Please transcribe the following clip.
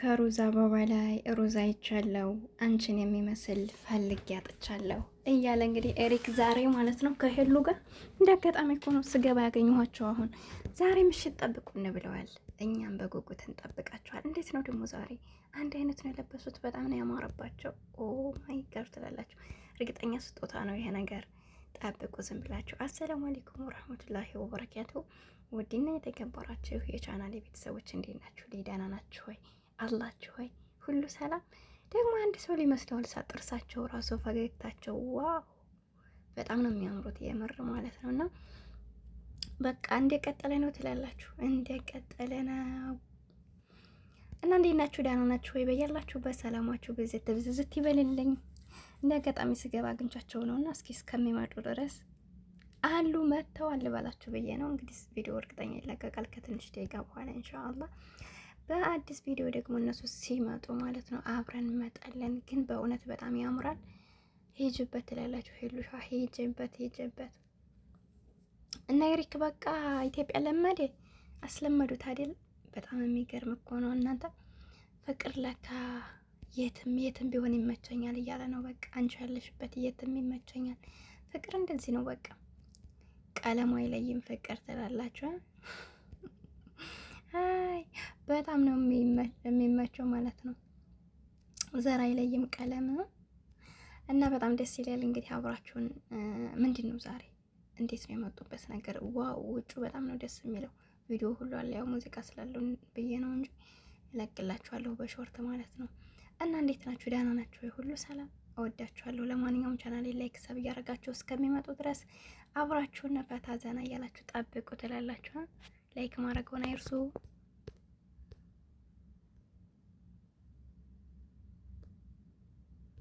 ከሩዝ አበባ ላይ ሩዝ አይቻለሁ አንቺን የሚመስል ፈልጌ አጥቻለሁ እያለ እንግዲህ ኤሪክ ዛሬ ማለት ነው ከሄሉ ጋር እንደ አጋጣሚ እኮ ነው ስገባ ያገኘኋቸው። አሁን ዛሬ ምሽት ጠብቁን ብለዋል። እኛም በጉጉት እንጠብቃቸዋል። እንዴት ነው ደግሞ ዛሬ አንድ አይነት ነው የለበሱት። በጣም ነው ያማረባቸው። ኦ ማይ ጋር ትላላችሁ። እርግጠኛ ስጦታ ነው ይሄ ነገር። ጠብቁ ዝም ብላችሁ። አሰላሙ አለይኩም ወራህመቱላሂ ወበረካቱ። ውድና የተከበራችሁ የቻናል ቤተሰቦች እንዴት ናችሁ? ደህና ናችሁ ወይ? አላችሁ ወይ? ሁሉ ሰላም። ደግሞ አንድ ሰው ሊመስለዋል ጥርሳቸው ራሱ ፈገግታቸው ዋው በጣም ነው የሚያምሩት የምር ማለት ነው። እና በቃ እንደቀጠለ ነው ትላላችሁ። እንደቀጠለ ነው። እና እንዴት ናችሁ? ደህና ናችሁ ወይ? በያላችሁበት ሰላማችሁ ብዝት ይበልልኝ። እንደ አጋጣሚ ስገባ አግኝቻቸው ነውና እስኪ እስከሚመጡ ድረስ አሉ መጥተዋል ልበላችሁ ብዬ ነው። እንግዲህ ቪዲዮ እርግጠኛ ይለቀቃል ከትንሽ ደቂቃ በኋላ ኢንሻአላህ። በአዲስ ቪዲዮ ደግሞ እነሱ ሲመጡ ማለት ነው አብረን እንመጣለን። ግን በእውነት በጣም ያምራል። ሂጅበት ትላላችሁ። ሄሉሻ ሂጅበት እና ኤሪክ በቃ ኢትዮጵያ ለመደ አስለመዱት አይደል? በጣም የሚገርም እኮ ነው እናንተ። ፍቅር ለካ የትም ቢሆን ይመቸኛል እያለ ነው። በቃ አንቺ ያለሽበት የትም ይመቸኛል። ፍቅር እንደዚህ ነው በቃ ቀለሙ አይለይም ፍቅር ትላላችሁ። አይ በጣም ነው የሚመቸው ማለት ነው። ዘር አይለይም ቀለም እና በጣም ደስ ይላል። እንግዲህ አብራችሁን ምንድን ነው ዛሬ እንዴት ነው የመጡበት ነገር? ዋው ውጩ በጣም ነው ደስ የሚለው። ቪዲዮ ሁሉ አለ ያው ሙዚቃ ስላለው ብዬ ነው እንጂ እለቅላችኋለሁ በሾርት ማለት ነው። እና እንዴት ናችሁ? ደህና ናችሁ ወይ? ሁሉ ሰላም። እወዳችኋለሁ። ለማንኛውም ቻናሌ ላይክ ሰብ እያደረጋችሁ እስከሚመጡ ድረስ አብራችሁን ፈታ ዘና እያላችሁ ጠብቁ ትላላችሁ። ላይክ ማድረግውን አይርሱ።